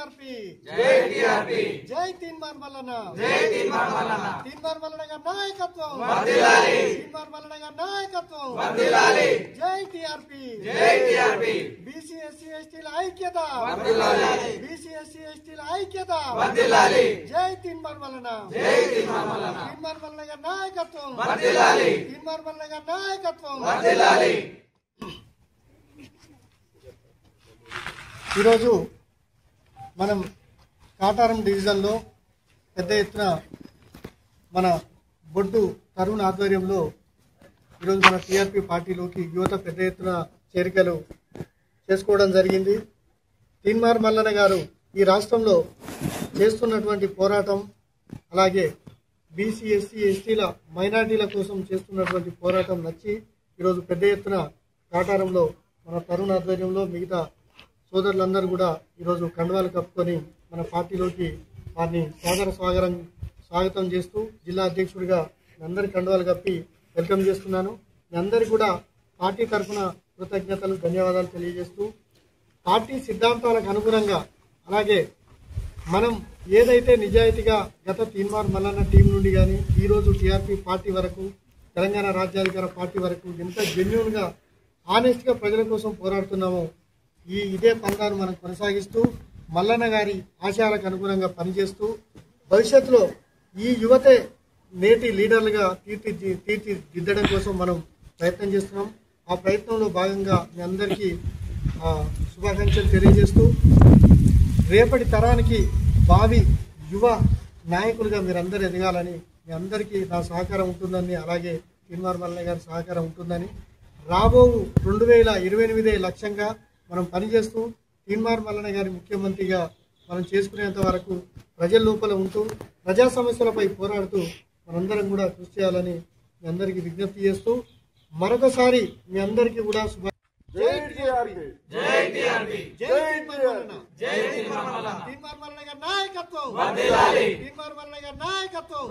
TRP జై తీన్మార్ మల్లన్న తీన్మార్ మల్లన్న గారి నాయకత్వం తీన్మార్ మల్లన్న గారి నాయకత్వం జై టీఆర్పీ బీసీ ఎస్సీ ఎస్టీల ఐక్యత బీసీ ఎస్సీ ఎస్టీల ఐక్యత జై తీన్మార్ మల్లన్న తీన్మార్ మల్లన్న గారి నాయకత్వం తీన్మార్ మల్లన్న గారి నాయకత్వం ఈరోజు మనం కాటారం డివిజన్లో పెద్ద ఎత్తున మన బొడ్డు తరుణ్ ఆధ్వర్యంలో ఈరోజు మన టీఆర్పీ పార్టీలోకి యువత పెద్ద ఎత్తున చేరికలు చేసుకోవడం జరిగింది. తీన్మార్ మల్లన్న గారు ఈ రాష్ట్రంలో చేస్తున్నటువంటి పోరాటం, అలాగే బీసీ ఎస్సీ ఎస్టీల మైనార్టీల కోసం చేస్తున్నటువంటి పోరాటం నచ్చి ఈరోజు పెద్ద ఎత్తున కాటారంలో మన తరుణ్ ఆధ్వర్యంలో మిగతా సోదరులందరూ కూడా ఈరోజు కండువాలు కప్పుకొని మన పార్టీలోకి వారిని స్వాగతం చేస్తూ జిల్లా అధ్యక్షుడిగా అందరి కండువాలు కప్పి వెల్కమ్ చేస్తున్నాను. మీ అందరికీ కూడా పార్టీ తరఫున కృతజ్ఞతలు, ధన్యవాదాలు తెలియజేస్తూ పార్టీ సిద్ధాంతాలకు అనుగుణంగా, అలాగే మనం ఏదైతే నిజాయితీగా గత తీన్మార్ మల్లన్న టీం నుండి కానీ ఈరోజు టీఆర్పీ పార్టీ వరకు, తెలంగాణ రాజ్యాధికార పార్టీ వరకు ఎంత జెన్యూన్గా ఆనెస్ట్గా ప్రజల కోసం పోరాడుతున్నామో ఇదే పంతాను మనం కొనసాగిస్తూ మల్లన్న గారి ఆశయాలకు అనుగుణంగా పనిచేస్తూ భవిష్యత్తులో ఈ యువతే నేటి లీడర్లుగా తీర్చిదిద్దడం కోసం మనం ప్రయత్నం చేస్తున్నాం. ఆ ప్రయత్నంలో భాగంగా మీ అందరికీ శుభాకాంక్షలు తెలియజేస్తూ రేపటి తరానికి భావి యువ నాయకులుగా మీరందరూ ఎదగాలని, మీ అందరికీ నా సహకారం ఉంటుందని, అలాగే తీన్మార్ మల్లన్న గారి సహకారం ఉంటుందని, రాబో 2028 లక్ష్యంగా మనం పనిచేస్తూ తీన్మార్ మల్లన్న గారి ముఖ్యమంత్రిగా మనం చేసుకునేంత వరకు ప్రజల లోపల ఉంటూ ప్రజా సమస్యలపై పోరాడుతూ మనందరం కూడా కృషి చేయాలని మీ అందరికీ విజ్ఞప్తి చేస్తూ మరొకసారి మీ అందరికీ కూడా తీన్మార్ మల్లన్న గారి నాయకత్వం.